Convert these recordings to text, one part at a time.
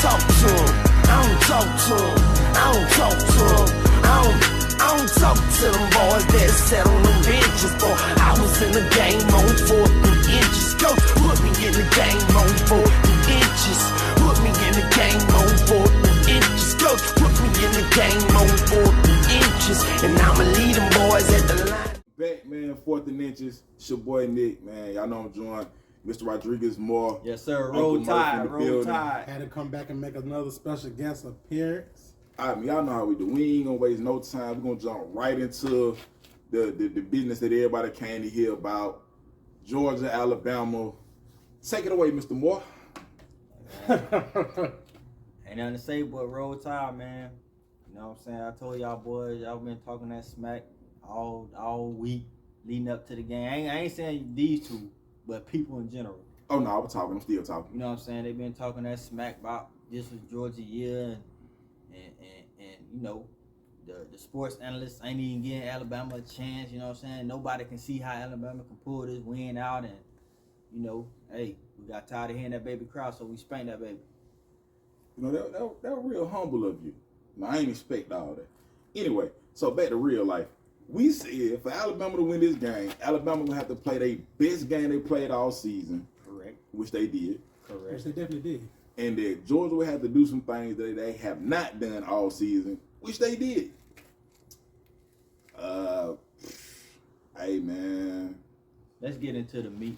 talk to him. I don't talk to him. I don't talk to him. I don't talk to them boys that sat on the benches, boy. I was in the game on 4th inches. Coach put me in the game on 4th inches. Put me in the game on 4th inches. Coach put me in the game on 4th inches. And I'ma lead them boys at the line. Back, man, 4th and inches. It's your boy Nick, man. Y'all know I'm joined. Mr. Rodriguez Moore. Yes, sir. Roll Tide. Roll Tide. Had to come back and make another special guest appearance. I mean, y'all know how we do. We ain't gonna waste no time. We're gonna jump right into the business that everybody came to hear about. Georgia, Alabama. Take it away, Mr. Moore. Ain't nothing to say but Roll Tide, man. You know what I'm saying? I told y'all boys, y'all been talking that smack all week leading up to the game. I ain't saying these two, but people in general. Oh no, I'm talking. I'm still talking. You know what I'm saying? They been talking that smack about this was Georgia year, and you know, the sports analysts ain't even giving Alabama a chance. You know what I'm saying? Nobody can see how Alabama can pull this win out, and you know, hey, we got tired of hearing that baby cry, so we spanked that baby. You know, that was real humble of you. No, I ain't expect all that. Anyway, so back to real life. We said for Alabama to win this game, Alabama will have to play their best game they played all season. Correct. Which they did. Correct. Which they definitely did. And that Georgia would have to do some things that they have not done all season, which they did. Hey, man. Let's get into the meat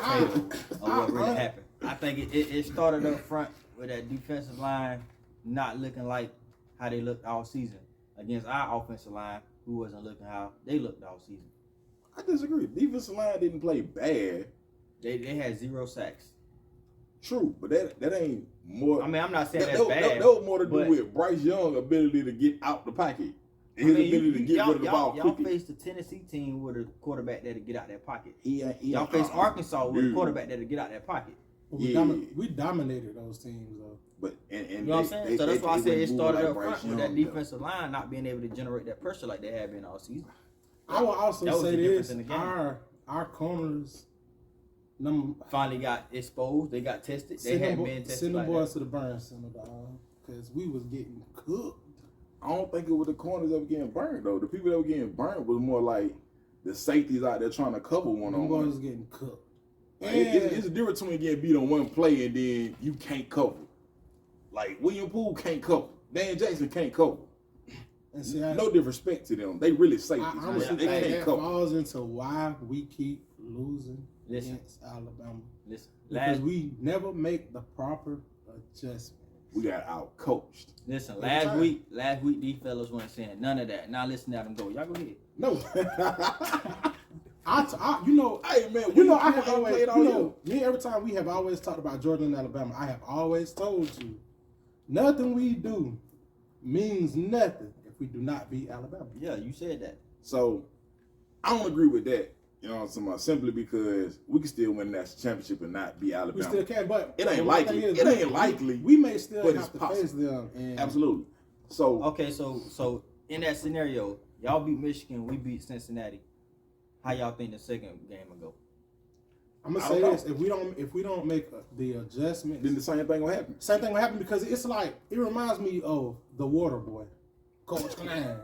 of what really happened. I think it started up front with that defensive line not looking like how they looked all season against our offensive line, who wasn't looking how they looked all season. I disagree. Defensive line didn't play bad. They had 0 sacks. True, but that ain't more. I mean, I'm not saying that's bad. That was more to do with Bryce Young's ability to get out the pocket. His ability to get rid of the ball quickly. Y'all faced the Tennessee team with a quarterback that'll get out that pocket. Y'all faced Arkansas with a quarterback that'll get out that pocket. We dominated those teams, though. But and you know what I'm saying? So that's why I said it started up front with that defensive line not being able to generate that pressure like they have been all season. I will also say this: our corners finally got exposed. They got tested. They hadn't been tested. Send the boys to the burn center, dog, because we was getting cooked. I don't think it was the corners that were getting burned though. The people that were getting burned was more like the safeties out there trying to cover one on one. The boys was getting cooked. Like, it's a difference between getting beat on one play and then you can't cover. Like William Poole can't cover. Dan Jackson can't cover. And see, no disrespect to them. They really safeties. I honestly they think can't that cover. falls into why we keep losing against Alabama. Because we never make the proper adjustments. We got out coached. Listen, last week these fellas weren't saying none of that. Now listen to them go. Y'all go ahead. No. Hey man, I have always, me every time we have always talked about Georgia and Alabama, I have always told you, nothing we do means nothing if we do not beat Alabama. Yeah, you said that. So I don't agree with that. You know what I'm saying about? Simply because we can still win the national championship and not beat Alabama. We still can, but it ain't likely. It ain't likely. We may still have to possible. face them. And absolutely. So okay, so in that scenario, y'all beat Michigan, we beat Cincinnati. How y'all think the second game will go? I'm gonna say this: if we don't make the adjustments, then the same thing will happen. Same thing will happen because it's like it reminds me of the Water Boy, Coach Klein.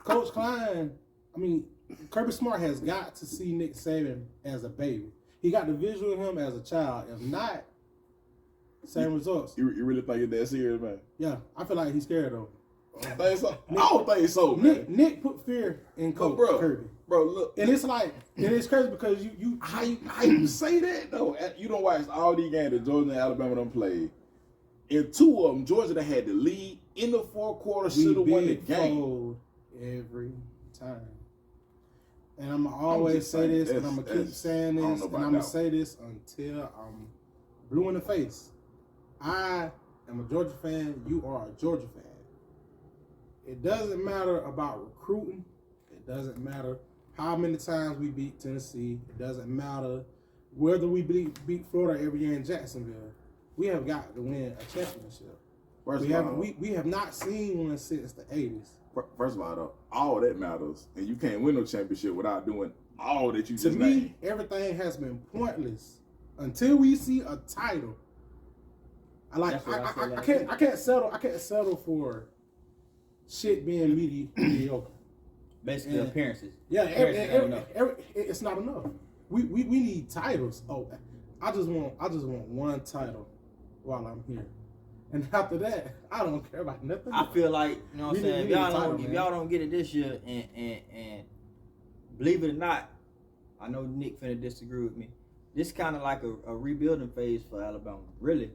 Coach Klein. I mean, Kirby Smart has got to see Nick Saban as a baby. He got the visual of him as a child. If not, same results. You really think it's that serious, man? Yeah, I feel like he's scared though. I don't think so, man. Nick put fear in Coach Kirby. Bro, look. And it's like, and it's crazy because how you say that though? You don't watch all these games that Georgia and Alabama done played. In 2 of them, Georgia done had the lead in the 4th quarter, should have won the game. Every time. And I'm going to always say this, and I'm going to keep saying this, and I'm going to say this until I'm blue in the face. I am a Georgia fan. You are a Georgia fan. It doesn't matter about recruiting. It doesn't matter how many times we beat Tennessee. It doesn't matter whether we beat Florida every year in Jacksonville. We have got to win a championship. We have not seen one since the 80s. First of all, though, all that matters, and you can't win no championship without doing all that you just named. To me, everything has been pointless until we see a title. I can't settle for shit being mediocre. Basically, appearances. Yeah, it's not enough. We need titles. Oh, I just want one title while I'm here, and after that, I don't care about nothing. I feel like, you know what I'm saying. If y'all don't get it this year, and believe it or not, I know Nick finna disagree with me. This kind of like a rebuilding phase for Alabama. Really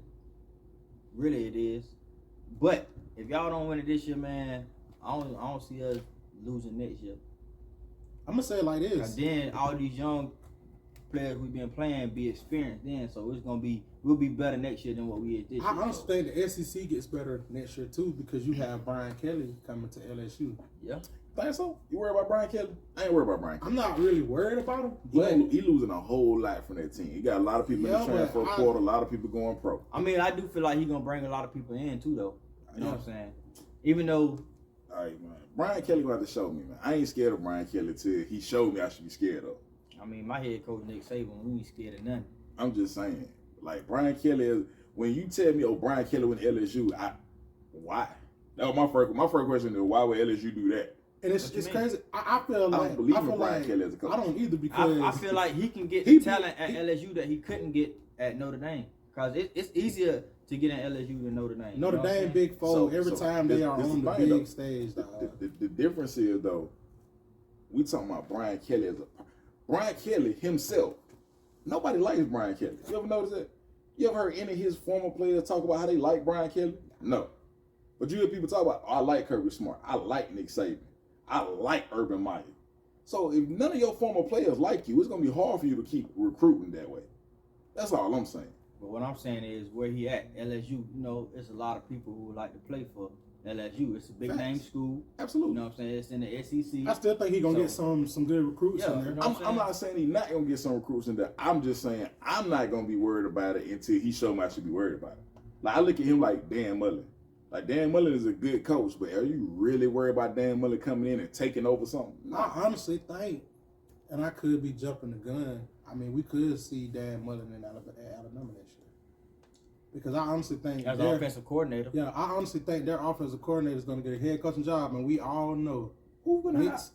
it is. But if y'all don't win it this year, man, I don't see us losing next year. I'm gonna say it like this. And then all these young players we've been playing be experienced then, so we'll be better next year than what we is this year. I honestly think the SEC gets better next year too because you have Brian Kelly coming to LSU. Yeah. Think so? You worried about Brian Kelly? I ain't worried about Brian Kelly. I'm not really worried about him, but he losing a whole lot from that team. He got a lot of people in the transfer portal, a lot of people going pro. I mean, I do feel like he's gonna bring a lot of people in too, though. You know what I'm saying? Even though. All right, man. Brian Kelly gonna have to show me, man. I ain't scared of Brian Kelly till he showed me I should be scared of. I mean, my head coach Nick Saban, we ain't scared of nothing. I'm just saying, like Brian Kelly is. When you tell me, Brian Kelly went to LSU, why? That was my first question is why would LSU do that? And it's crazy. I feel like I don't believe in Brian Kelly as a coach. I don't either because I feel like he can get the talent at LSU that he couldn't get at Notre Dame. Because it's easier to get in LSU than Notre Dame. Notre Dame big fold every time they are on the big stage. The difference is though, we talking about Brian Kelly as Brian Kelly himself. Nobody likes Brian Kelly. You ever notice that? You ever heard any of his former players talk about how they like Brian Kelly? No. But you hear people talk about, I like Kirby Smart. I like Nick Saban. I like Urban Meyer. So if none of your former players like you, it's going to be hard for you to keep recruiting that way. That's all I'm saying. But what I'm saying is where he at, LSU, you know, it's a lot of people who would like to play for LSU. It's a big name school. Absolutely. You know what I'm saying? It's in the SEC. I still think he's going to get some good recruits in there. You know I'm not saying he's not going to get some recruits in there. I'm just saying I'm not going to be worried about it until he show me I should be worried about it. Like, I look at him like Dan Mullen. Like, Dan Mullen is a good coach, but are you really worried about Dan Mullen coming in and taking over something? No. I honestly think, and I could be jumping the gun, I mean, we could see Dan Mullen in Alabama next year. Because I honestly think as an offensive coordinator. Yeah, I honestly think their offensive coordinator is going to get a head coaching job, and we all know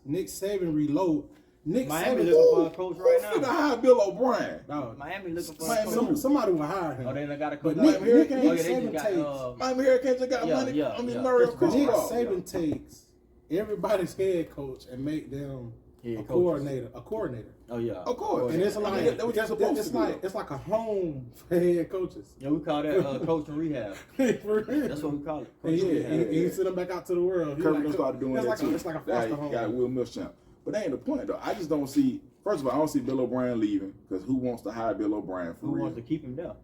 Nick Saban reload. Miami looking for a coach right now. Who's gonna hire Bill O'Brien? No. Miami looking for a coach. Somebody will hire him. Oh, they got a coach. But Nick Saban takes. Miami Hurricanes got money. I mean, Murray. Nick Saban takes everybody's head coach and make them a coordinator. Oh yeah, of course. And it's like it's like a home for head coaches. Yeah, we call that coach in rehab. That's what we call it. And he sent them back out to the world. Kirby started doing that too. It's like a foster home. Got Will Muschamp. But that ain't the point, though. I just don't see. First of all, I don't see Bill O'Brien leaving because who wants to hire Bill O'Brien for real? Who wants to keep him there?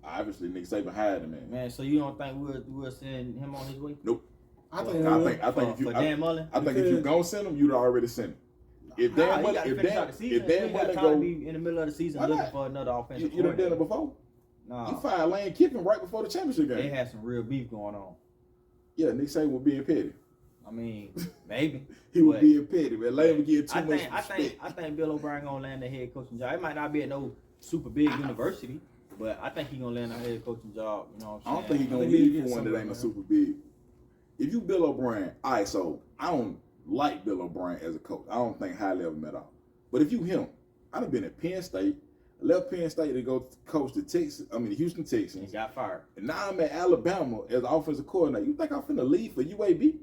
Obviously, Nick Saban hired him, man. Man, so you don't think we'll send him on his way? Nope. I think if you Dan Mullen, I think if you gonna send him, you'd already send him. If Dan Mullen, if Dan Mullen go be in the middle of the season looking for another offensive you done done it before. No, you fired Lane Kiffin right before the championship game. They had some real beef going on. Yeah, Nick Saban was being petty. I mean, maybe he was being petty, man. Lane would get too much respect. I think Bill O'Brien gonna land the head coaching job. It might not be at no super big university, but I think he gonna land a head coaching job. You know what I'm saying? I don't think he gonna leave for one that ain't a super big. If you Bill O'Brien, all right, so I don't like Bill O'Brien as a coach. I don't think highly of him at all. But if you him, I'd have been at Penn State. I left Penn State to go coach the Houston Texans. He got fired. And now I'm at Alabama as offensive coordinator. You think I'm finna leave for UAB?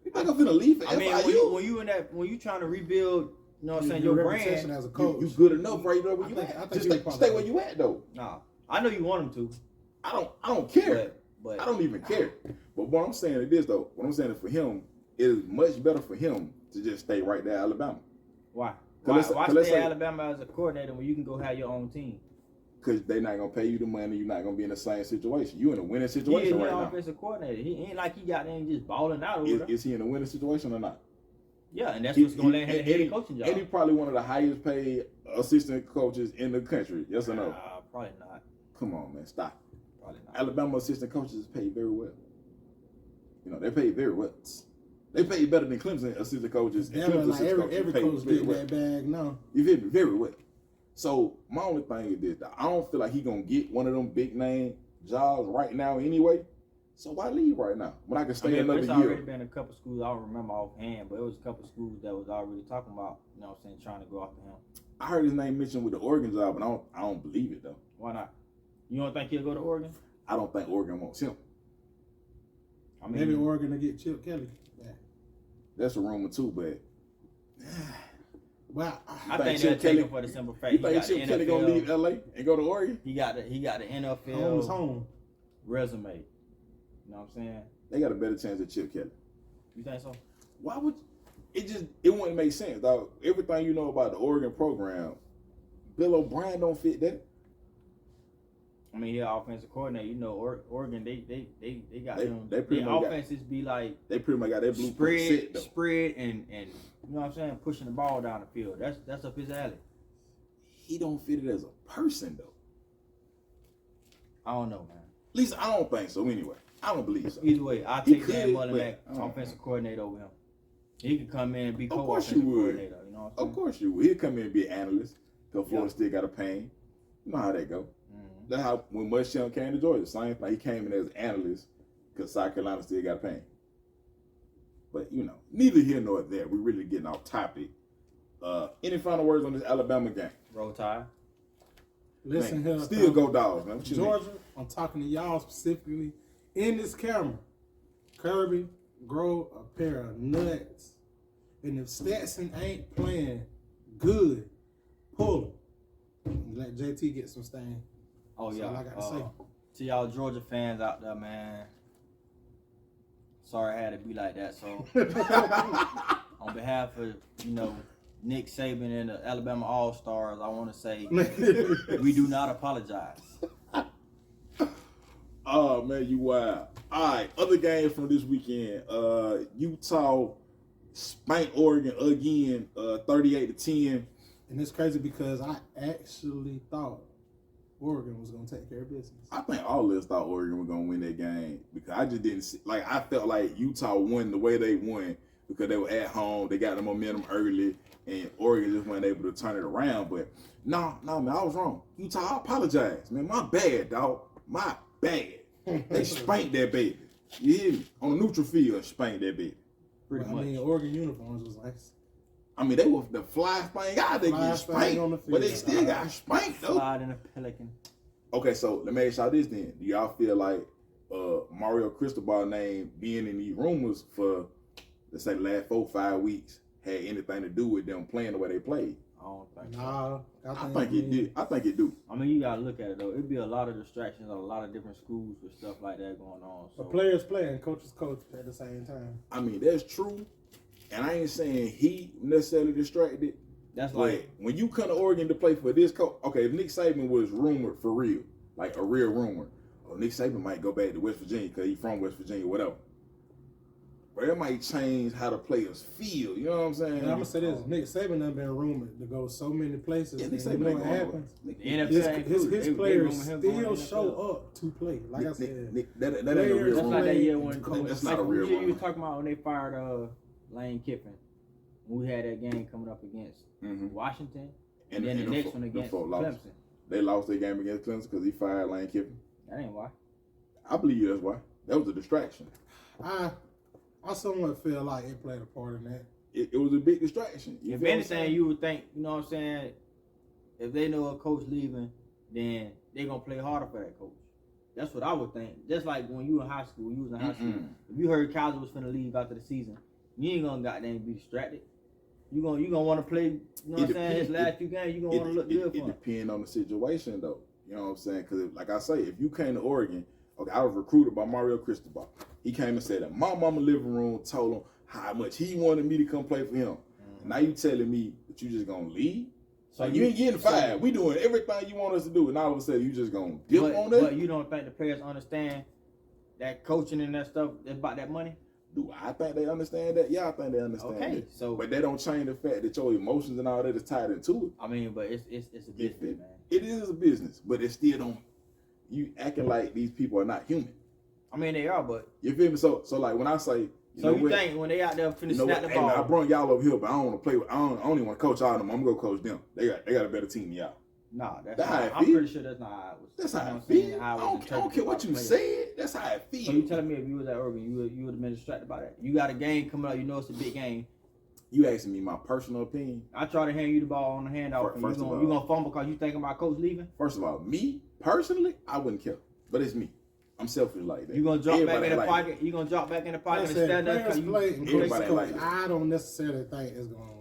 You think I'm finna leave for FIU? I mean, when you trying to rebuild, you know what I'm saying, your brand as a coach, you good enough right there where you at. Just stay where you at though. Nah, I know you want him to. I don't care. But I don't even care. But what I'm saying is this though. What I'm saying is for him, it is much better for him to just stay right there at Alabama. Why? Why stay at Alabama as a coordinator when you can go have your own team? Because they're not gonna pay you the money. You're not gonna be in the same situation. You're in a winning situation right now. He's an offensive coordinator. He ain't like he got there and just balling out over there. Is he in a winning situation or not? Yeah, and that's what's gonna land him head coaching job. And he's probably one of the highest paid assistant coaches in the country. Yes or no? Probably not. Come on, man, stop. Probably not. Alabama assistant coaches is paid very well. You know, they pay very well. They pay better than Clemson assistant coaches. Yeah, like every coach get that bag now. You feel me? Very well. So my only thing is this: I don't feel like he gonna get one of them big name jobs right now anyway. So why leave right now when I can stay another it's year? already been a couple schools, I don't remember offhand, but it was a couple schools that was already talking about, you know what I'm saying, trying to go after him. I heard his name mentioned with the Oregon job, but I don't believe it though. Why not? You don't think he'll go to Oregon? I don't think Oregon wants him. I mean, maybe Oregon will get Chip Kelly back. That's a rumor too, but well, I think they'll take him for the simple fact. You think Chip Kelly gonna leave LA and go to Oregon? He got the NFL home resume. You know what I'm saying? They got a better chance than Chip Kelly. You think so? Why would it wouldn't make sense, dog. Everything you know about the Oregon program, Bill O'Brien don't fit that. I mean, yeah, offensive coordinator. You know, Oregon, they got them. They pretty their much offenses be like they pretty much got their blueprint set, spread, and you know what I'm saying, pushing the ball down the field. That's up his alley. He don't fit it as a person though. I don't know, man. At least I don't think so. Anyway, I don't believe so. Either way, I'll take Dan Mullen, offensive coordinator over him. He could come in and be co-offensive coordinator. You know what I'm saying? Of course you would. He'd come in and be an analyst because Florida still got a pain. You know how that go. Mm-hmm. That's how when Muschamp came to Georgia, same thing. He came in as an analyst because South Carolina still got a pain. But you know, neither here nor there. We're really getting off topic. Any final words on this Alabama game? Roll Tide. Listen here. Still go Dogs, man. Georgia, I'm talking to y'all specifically in this camera. Kirby, grow a pair of nuts. And if Stetson ain't playing good, pull him. Let JT get some stain. Oh, yeah. That's all I got to say. To y'all Georgia fans out there, man. Sorry I had to be like that. So, on behalf of, you know, Nick Saban and the Alabama All-Stars, I want to say we do not apologize. Oh, man, you wild. All right, other games from this weekend. Utah spanked Oregon again, 38-10. And it's crazy because I actually thought Oregon was going to take care of business. I think all of us thought Oregon was going to win that game because I just didn't see, like, I felt like Utah won the way they won because they were at home, they got the momentum early, and Oregon just wasn't able to turn it around. But no, man, I was wrong. Utah, I apologize, man. My bad, dog. My bad. They spanked that baby. You hear me? On the neutral field, spanked that baby. Pretty much. I mean, Oregon uniforms was nice. I mean, they were the fly spank guys. They get spanked, on the field, but they still got spanked though. Slide in a pelican. Okay, so let me ask y'all this then: do y'all feel like Mario Cristobal name being in these rumors for, let's say, the last 4-5 weeks had anything to do with them playing the way they played? I don't think so. I think it did. I think it do. I mean, you gotta look at it though. It'd be a lot of distractions at a lot of different schools with stuff like that going on. So. But players play and coaches coach at the same time. I mean, that's true. And I ain't saying he necessarily distracted. That's but like when you come to Oregon to play for this coach. Okay, if Nick Saban was rumored for real, like a real rumor, or Nick Saban might go back to West Virginia because he's from West Virginia, whatever. But it might change how the players feel. You know what I'm saying? And I'm gonna say this: Nick Saban done been rumored to go so many places. Yeah, Nick and you know what happens? His players still show up to play. Like I said, that ain't a real rumor. Like that year when that's not a real rumor. You was talking about when they fired Lane Kiffin. We had that game coming up against Washington, and then the next one against Clemson. They lost their game against Clemson because he fired Lane Kiffin. That ain't why. I believe that's why. That was a distraction. I somewhat feel like it played a part in that. It was a big distraction. If anything, you would think, you know what I'm saying, if they know a coach leaving, then they're going to play harder for that coach. That's what I would think. Just like when you in high school, if you heard Kaiser was finna leave after the season, you ain't going to goddamn be distracted. You gonna want to play, you know what I'm saying, his last few games, you going to want to look good for him. It depends on the situation, though. You know what I'm saying? Because, like I say, if you came to Oregon, okay, I was recruited by Mario Cristobal. He came and said that my mama living room told him how much he wanted me to come play for him. Now you telling me that you just going to leave? So you ain't getting fired. We doing everything you want us to do, and all of a sudden you just going to dip on that? But you don't think the players understand that coaching and that stuff is about that money? Do I think they understand that? Yeah, I think they understand that. So, but they don't change the fact that your emotions and all that is tied into it. I mean, but it's a business, man. It is a business, but it still don't. You acting like these people are not human. I mean, they are, but you feel me? So like when I say, you think when they out there finna snap the ball? Man, I brought y'all over here, but I don't want to play with. I don't even want to coach all of them. I'm gonna go coach them. They got a better team than y'all. Nah, that's That's how not, it I'm feel. pretty sure that's not how it was. That's how it saying, feel. how it I was don't care what you said. That's how it feel. So you telling me if you was at Urban, you would have been distracted by that? You got a game coming up, you know it's a big game. You asking me my personal opinion? I try to hand you the ball on the handoff, and you gonna fumble because you thinking about coach leaving? First of all, me personally, I wouldn't care, but it's me. I'm selfish like that. You gonna drop Everybody back in the like pocket? that. You gonna drop back in the pocket and Like I stand said, there? players play and everybody coaches like coach. that. I don't necessarily think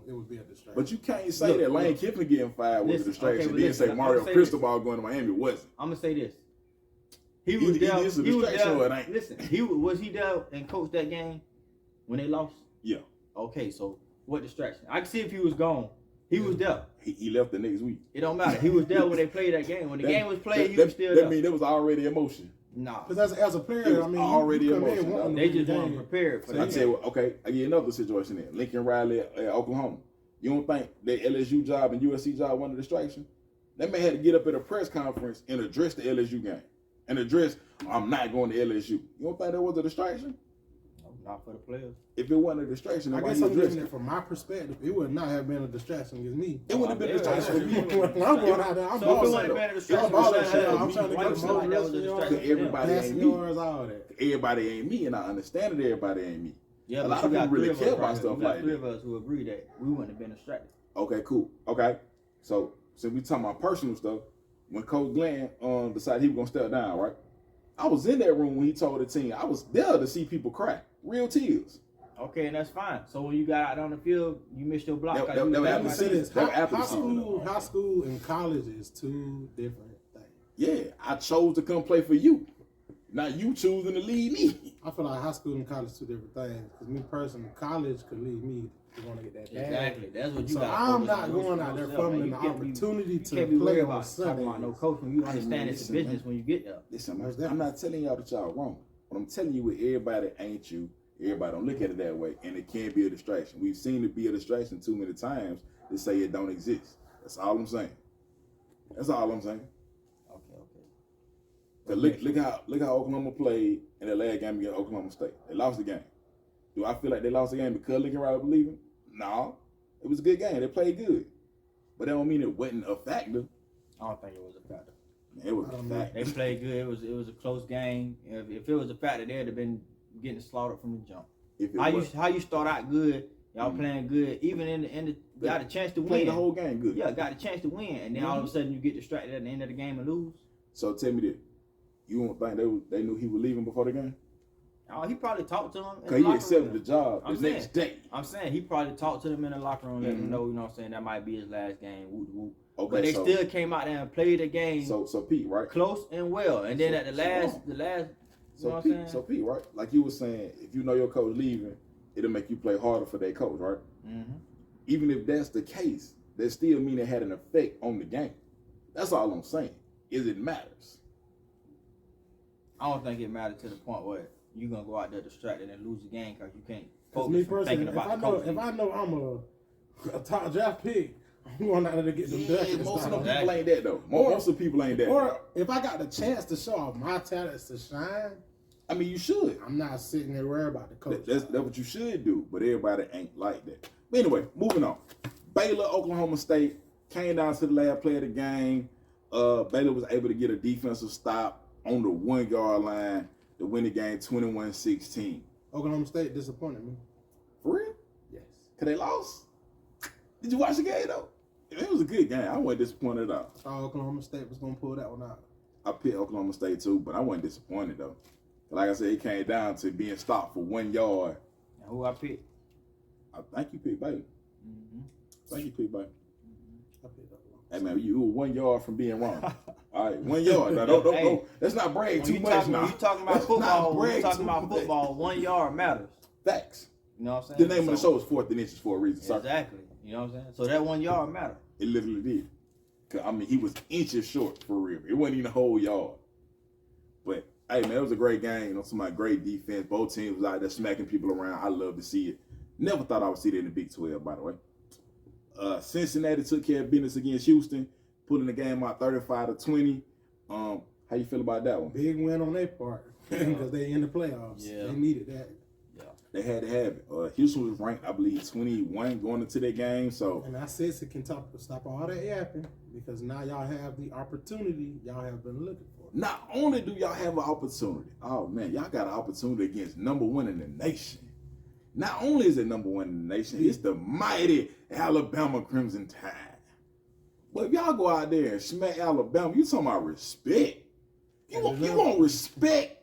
it would be a distraction. But you can't say that Lane Kiffin getting fired was a distraction. Okay, Then say listen, Mario I'm gonna say Cristobal going to Miami wasn't. I'm gonna say this. He Either was there. it's a He was distraction or it there. ain't. Listen, was he there and coached that game when they lost? Yeah. Okay, so what distraction? I can see if he was gone. He was there. He left the next week. It don't matter. He was there when they played that game. When the game was played, he was still there. That mean there was already emotion. Nah. Because as a It player, was I mean, already you come in emotional. wanting to They win just the weren't game. prepared for I that. tell you what, okay, I give you another situation there. Lincoln Riley at Oklahoma. You don't think that LSU job and USC job wasn't a distraction? That man had to get up at a press conference and address the LSU game. And address, I'm not going to LSU. You don't think that was a distraction? Not for the players. If it wasn't a distraction, I then why guess you I'm address looking at it? it from my perspective. It would not have been a distraction against me. It wouldn't have been a distraction for me. When I'm going out there, I'm So if it balling. wouldn't have been a distraction, I'm balling, for them, I'm trying to why get you the feel like that was a most distraction? Because everybody passing ain't me. yards, all that. Everybody ain't me, and I understand that everybody ain't me. Yeah, A but lot you of got people really three of care us about right stuff here. You got like three that. of us who agree that we wouldn't have been distracted. Okay, cool. Okay. So since we talking about personal stuff, when Coach Glenn decided he was gonna step down, right? I was in that room when he told the team. I was there to see people cry, real tears. Okay, and that's fine. So when you got out on the field, you missed your block. That- 'cause you that was happened down to by me. the- This. That was after the High season. school and college is two different things. Yeah, I chose to come play for you. Not you choosing to leave me. I feel like high school and college two different things. Because me personally, college could lead me to want to get that bag. Exactly. That's what you So got. I'm not going out there fumbling the opportunity You to can't be play worried on about talking about no Sundays. coach when you understand it's a listen, business man. when you get there. Listen, man, Most I'm definitely. not telling y'all that y'all wrong. But I'm telling you, with everybody ain't you. Everybody don't look at it that way, and it can be a distraction. We've seen it be a distraction too many times to say it don't exist. That's all I'm saying. That's all I'm saying. Okay. 'Cause look how Oklahoma played in the last game against Oklahoma State. They lost the game. Do I feel like they lost the game because Lincoln Riley was leaving? No. It was a good game. They played good. But that don't mean it wasn't a factor. I don't think it was a factor. It was I a don't know. They factor. played good. It was a close game. If it was a factor, they'd have been getting slaughtered from the jump. If it How you start out good, y'all Mhm. playing good, even in the got a chance to played win. the whole game good. Yeah, got a chance to win, and then all of a sudden you get distracted at the end of the game and lose. So tell me this. You don't think they knew he was leaving before the game? Oh, he probably talked to him. Because he accepted the job I'm the saying. next day. I'm saying he probably talked to them in the locker room, let them Mhm. know, you know what I'm saying, that might be his last game. Whoop, whoop. Okay, But they so, still came out there and played the game so Pete, right? close and well. And then So- at the so last, wrong. you know So what I'm Pete, saying? so Pete, right? Like you were saying, if you know your coach leaving, it'll make you play harder for their coach, right? Mm-hmm. Even if that's the case, that still mean it had an effect on the game. That's all I'm saying. Is it matters. I don't think it mattered to the point where you're gonna go out there distracted and lose the game because you can't Because focus me from personally, thinking if about I the know coach. I'm a top draft pick, I'm going out there to get them Yeah, ducks. most of them Exactly. people ain't that though. Most of the people ain't that. Or if I got the chance to show off my talents to shine, I mean, you should. I'm not sitting there worried about the coach. That's what you should do, but everybody ain't like that. But anyway, moving on. Baylor, Oklahoma State came down to the last play of the game. Baylor was able to get a defensive stop on the 1 yard line to win the game 21-16. Oklahoma State disappointed me. For real? Yes. Cause they lost? Did you watch the game though? It was a good game. I wasn't disappointed at all. I thought Oklahoma State was going to pull that one out. I picked Oklahoma State too, but I wasn't disappointed though. Like I said, it came down to being stopped for 1 yard. And who I picked? I think you picked Baylor. Mm-hmm. I think you picked Baylor. I picked Oklahoma Hey man, you were 1 yard from being wrong. All right, 1 yard. Now, don't. Hey, Let's not brag When too you much talking, now. when you talking about Let's not football, when you brag talking too about much. football, 1 yard matters. Facts. You know what I'm saying? The name of the show is 4th and Inches for a reason. Sorry. Exactly. You know what I'm saying? So that 1 yard matter. It literally did. 'Cause, I mean, he was inches short for real. It wasn't even a whole yard. But hey man, it was a great game. You know, some great defense. Both teams was out there smacking people around. I love to see it. Never thought I would see that in the Big 12, by the way. Cincinnati took care of business against Houston, pulling the game out 35-20. How you feel about that one? Big win on their part because they in the playoffs. Yeah. They needed that. Yeah. They had to have it. Houston was ranked, I believe, 21 going into that game. So, and I said it can stop all that yapping because now y'all have the opportunity y'all have been looking for. Not only do y'all have an opportunity, oh man, y'all got an opportunity against number one in the nation. Not only is it number one in the nation, it's the mighty Alabama Crimson Tide. But if y'all go out there and smack Alabama, you talking about respect. You want respect.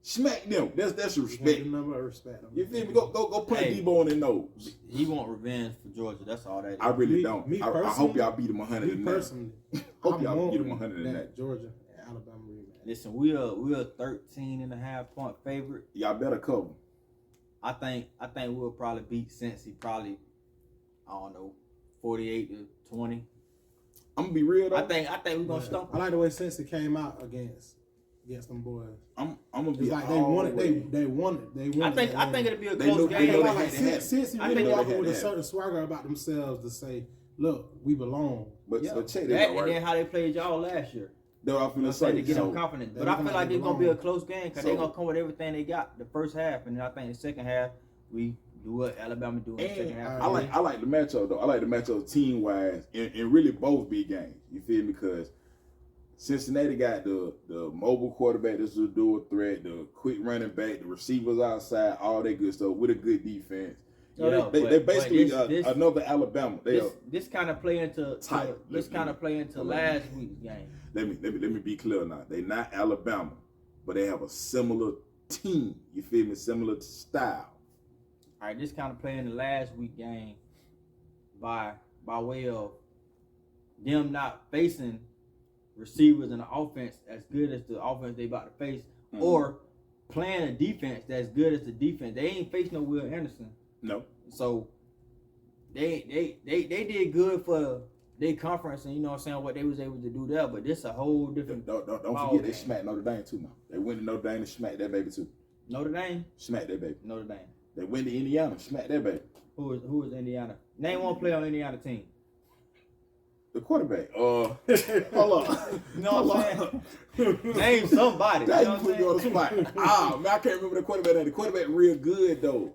Smack them. That's respect. Respect. You feel me? Go punch Debo in the nose. He want revenge for Georgia. That's all that is. I really don't. I hope y'all beat him 100 Me personally, hope y'all beat him 100 in that. Georgia and Alabama rematch. Listen, we are 13.5-point favorite. Y'all better cover. I think we'll probably beat Cincy. Probably, I don't know, 48-20. I'm gonna be real though. I think we're gonna stump. I like the way Cincy came out against them boys. I'm gonna be it's like they wanted. They wanted. I think it'll be a close game. Cincy really walking with a certain swagger about themselves to say, "Look, we belong." But check that, out, right? And then how they played y'all last year. They're off in the side to get them confident. But I feel like it's gonna be a close game because they're gonna come with everything they got the first half, and then I think the second half we do what Alabama do in the second half. I like the matchup though. I like the matchup team wise and really both big games. You feel me? Because Cincinnati got the mobile quarterback that's a dual threat, the quick running back, the receivers outside, all that good stuff with a good defense. They basically another Alabama. This kind of play into last week's game. Let me be clear now. They not Alabama, but they have a similar team. You feel me? Similar style. All right, this kind of play in the last week game by way of them not facing receivers in the offense as good as the offense they about to face, or playing a defense that's good as the defense. They ain't faced no Will Anderson. No. So they did good for their conference, and you know what I'm saying, what they was able to do there. But this a whole different. Don't forget they smacked Notre Dame too now. They went to Notre Dame and smacked that baby too. Notre Dame. Smacked that baby. Notre Dame. They went to Indiana, smacked that baby. Who is Indiana? Name one player on Indiana team. The quarterback. Hold on. You know what I'm saying? Name somebody. That you put me on the spot. Man, I can't remember the quarterback name. The quarterback real good though.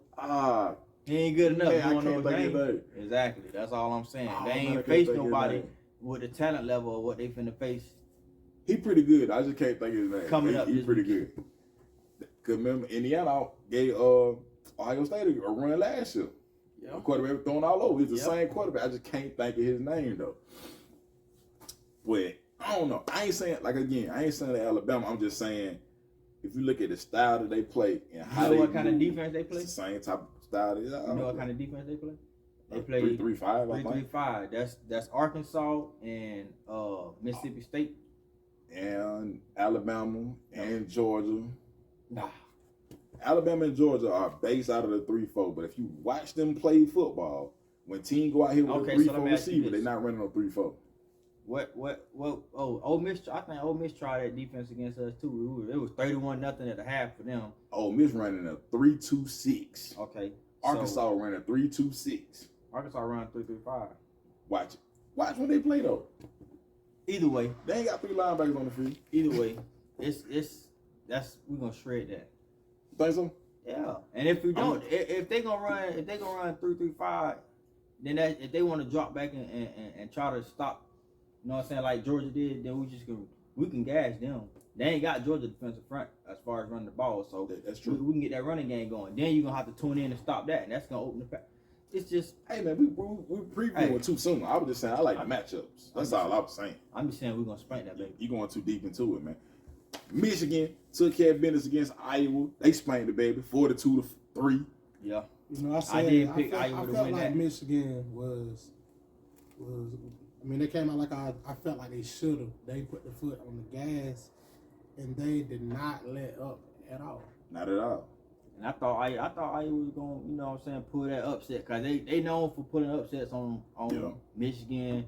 He ain't good enough. Man, I can't think his name. Exactly. That's all I'm saying. They ain't faced nobody with the talent level of what they finna face. He pretty good. I just can't think of his name. Coming up, he pretty good. Cause remember, Indiana gave Ohio State a run last year. Yeah. The quarterback throwing all over. He's the same quarterback. I just can't think of his name though. But I don't know. I ain't saying that Alabama. I'm just saying if you look at the style that they play and how what kind of defense they play? It's the same type of style. You know what kind of defense they play? They play 3-3-5. 3-3-5. That's Arkansas and Mississippi State and Alabama and Georgia. Nah. Alabama and Georgia are based out of the 3-4, but if you watch them play football, when teams go out here with a 3-4 receiver, they're not running on 3-4. What? Ole Miss. I think Ole Miss tried that defense against us too. It was 31-0 at the half for them. Ole Miss running a 3-2-6. Okay. Arkansas running a 3-2-6. Arkansas running 3-3-5. Watch it. Watch when they play though. Either way, they ain't got 3 linebackers on the field. Either way, we're gonna shred that. Think so? Yeah. And if we don't, if they gonna run 3-3-5, then if they want to drop back and try to stop. You know what I'm saying? Like Georgia did, then we can gas them. They ain't got Georgia defensive front as far as running the ball, so that's true. We can get that running game going. Then you're gonna have to tune in and stop that, and that's gonna open the pack. It's just, hey man, we previewing too soon. I was just saying I like the matchups. That's all I was saying. I'm just saying we're gonna spank that baby. You going too deep into it, man. Michigan took care of business against Iowa. They spanked the baby 42-3. Yeah. You know, I did pick Iowa to win like that. Michigan was. I mean, they came out like I felt like they should have. They put the foot on the gas, and they did not let up at all. Not at all. And I thought Iowa was going, you know what I'm saying, pull that upset because they known for putting upsets on Michigan,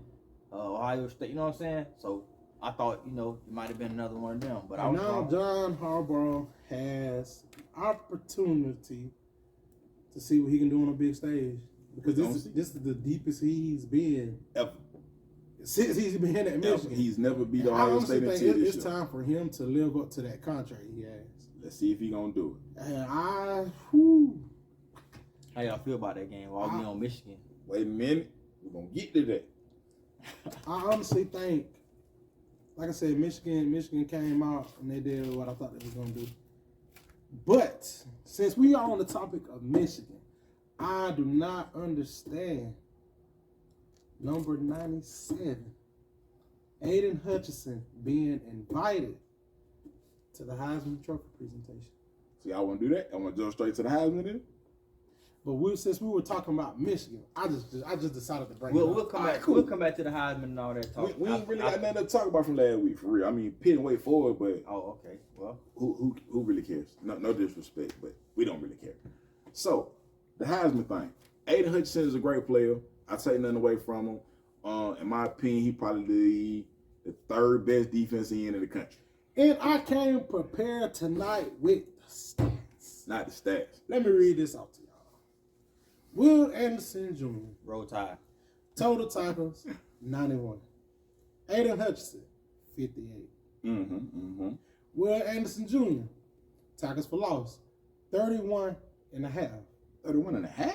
Ohio State. You know what I'm saying? So I thought, it might have been another one of them. But now John Harbaugh has opportunity to see what he can do on a big stage because this is the deepest he's been ever. Since he's been at Michigan. He's never beat Ohio State until this year. It's time for him to live up to that contract he has. Let's see if he's going to do it. And How y'all feel about that game? While we on Michigan. Wait a minute. We're going to get to that. I honestly think, like I said, Michigan came out and they did what I thought they was going to do. But since we are on the topic of Michigan, I do not understand number 97, Aiden Hutchinson, being invited to the Heisman Trophy presentation. So y'all want to do that? I want to jump straight to the Heisman then? But since we were talking about Michigan, I just decided to bring it up. We'll come back. Cool. We'll come back to the Heisman and all that talk. We ain't really got nothing to talk about from last week, for real. I mean, Penn way forward, but okay. Well, who really cares? No disrespect, but we don't really care. So the Heisman thing. Aiden Hutchinson is a great player. I take nothing away from him. In my opinion, he probably the third best defensive end in the country. And I came prepared tonight with the stats. Not the stats. Let me read this out to y'all. Will Anderson Jr. Roll Tide. Total tackles, 91. Aiden Hutchinson, 58. Will Anderson Jr. Tackles for loss, 31 and a half. 31 and a half?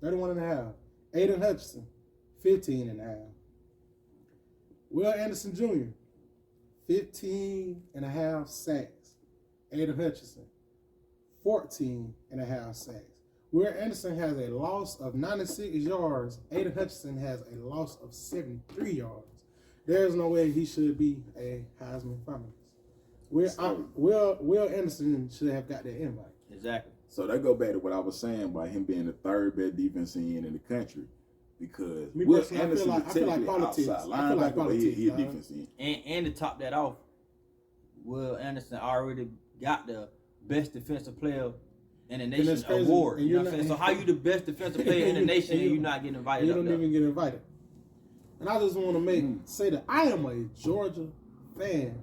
31 and a half. Aiden Hutchinson, 15 and a half. Will Anderson Jr., 15 and a half sacks. Aiden Hutchinson, 14 and a half sacks. Will Anderson has a loss of 96 yards. Aiden Hutchinson has a loss of 73 yards. There's no way he should be a Heisman finalist. Will Anderson should have got that invite. Exactly. So that go back to what I was saying about him being the third best defensive end in the country. Because Will Anderson is technically outside linebacker, but he a defensive end. And to top that off, Will Anderson already got the best defensive player in the nation award. You know what I'm saying? So how you the best defensive player in the nation and you not getting invited? You don't even get invited. And I just want to say that I am a Georgia fan,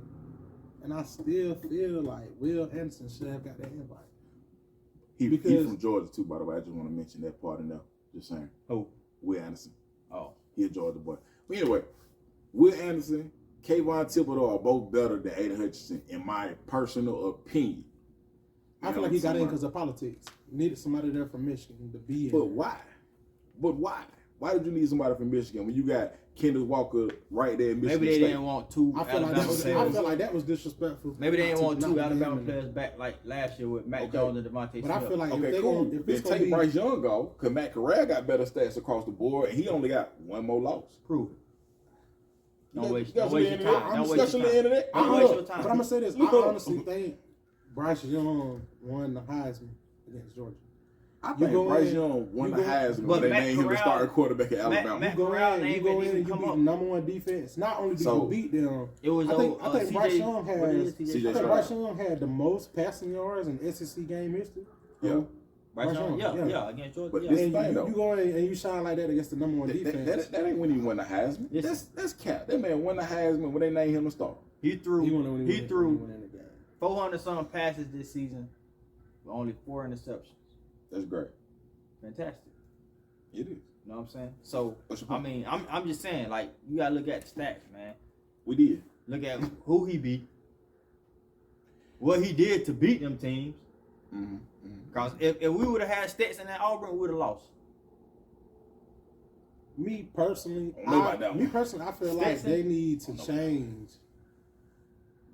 and I still feel like Will Anderson should have got that invite. He from Georgia too, by the way. I just want to mention that part enough. Just saying. Who? Will Anderson. Oh. He a Georgia boy. But anyway, Will Anderson, Kayvon Thibodeau are both better than Aiden Hutchinson, in my personal opinion. I feel like he got in because of politics. Needed somebody there from Michigan to be in. But why? Why did you need somebody from Michigan when you got Kendall Walker right there in Michigan Maybe they State? didn't want two Alabama players. I feel like that was disrespectful. Maybe they didn't want two Alabama players back like last year with Matt Jones and Devontae Smith. But I feel like if take Bryce Young off, because Matt Corral got better stats across the board, and he only got one more loss. Prove it. Don't waste your time. But I'm going to say this. I honestly think Bryce Young won the Heisman against Georgia. I think Bryce Young won the Heisman when they named him the starting quarterback at Alabama. You go in, you beat the number one defense. Not only did you beat them, it was I think Bryce Young had the most passing yards in SEC game history. Yeah. Bryce Young, yeah, against Georgia. But yeah. You go in and you shine like that against the number one defense. That ain't when he won the Heisman. That's cap. That man won the Heisman when they named him the starter. He threw 400 some passes this season with only 4 interceptions. That's great. Fantastic. It is. You know what I'm saying? So I mean, I'm just saying, like, you gotta look at the stats, man. We did. Look at who he beat, what he did to beat them teams. Because if we would have had stats in that Auburn, we would have lost. Me personally, I feel like they need to change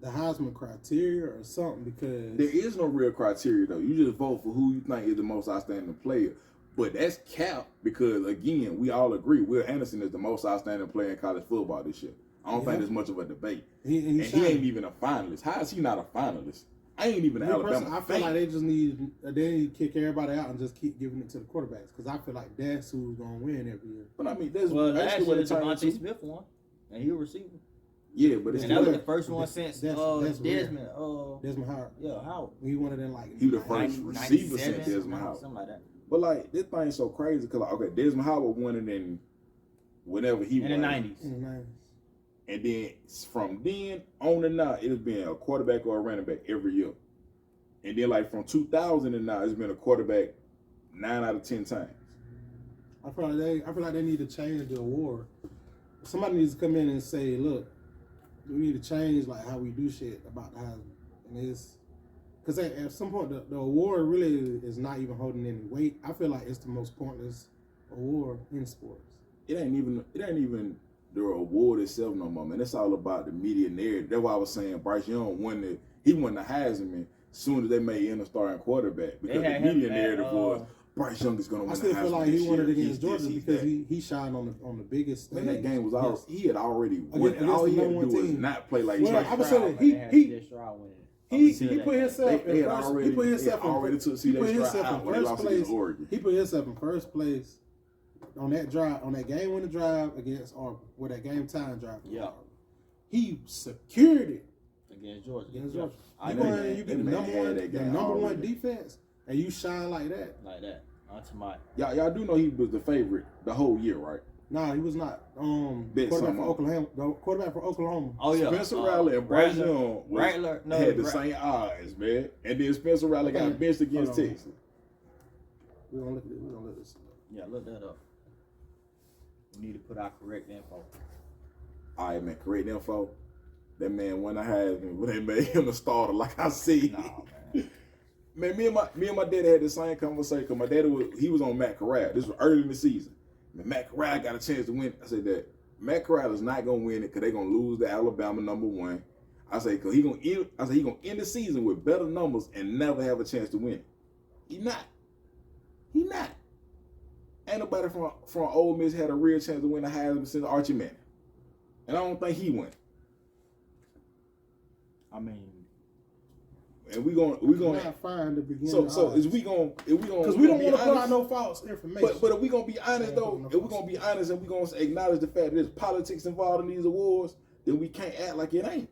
the Heisman criteria or something, because there is no real criteria though. You just vote for who you think is the most outstanding player. But that's cap because, again, we all agree Will Anderson is the most outstanding player in college football this year. I don't think there's much of a debate. He ain't even a finalist. How is he not a finalist? I ain't even an Alabama. I feel like they need to kick everybody out and just keep giving it to the quarterbacks, because I feel like that's who's going to win every year. But I mean, that's actually what Devontae Smith won, and he was receiving. Yeah, but it's that was the first one since Desmond. Desmond Howard. Yeah, Howard. He won it in like he was the first receiver since Desmond Howard. Something like that. But like this thing's so crazy because Desmond Howard won it in whenever he won in the 90s. And then from then on to now, it has been a quarterback or a running back every year. And then like from 2000 and now, it's been a quarterback 9 out of 10 times. I feel like they need to change the award. Somebody needs to come in and say, look, we need to change like how we do shit about the Heisman. And Because at some point, the award really is not even holding any weight. I feel like it's the most pointless award in sports. It ain't even the award itself no more, man. It's all about the media narrative. That's why I was saying Bryce Young won the Heisman as soon as they made him a starting quarterback, because the media narrative was Bryce Young is going to win the Heisman. I still feel like he won it against Georgia because he shined on the biggest stage. Man, that game was all he had already won. All he had to do was not play like I was saying he put himself in first place on that drive, on that game-winning drive against Auburn, with that game-time drive. Yeah, he secured it against Georgia. You get the number one defense, and you shine like that. Onto my y'all do know he was the favorite the whole year, right? Nah, he was not. Quarterback for Oklahoma. Oh yeah, Spencer Rattler and Bryce Young had the same odds, man. And then Spencer Rattler got benched against Texas. We're gonna look this up. Yeah, look that up. We need to put our correct info. All right, man, correct info. That man won a Heisman when they made him a starter, like I see. Nah, man. Man, me and my dad had the same conversation. Cause my dad was on Matt Corral. This was early in the season. Man, Matt Corral got a chance to win. I said that Matt Corral is not gonna win it because they're gonna lose to Alabama #1. I say because he gonna end the season with better numbers and never have a chance to win. He not. Ain't nobody from Ole Miss had a real chance to win the Heisman since Archie Manning, and I don't think he won. I mean, and we gonna find the beginning. So is we gonna because we don't want to put out no false information. But if we gonna be honest though, if we gonna be honest and we gonna acknowledge the fact that there's politics involved in these awards, then we can't act like it ain't.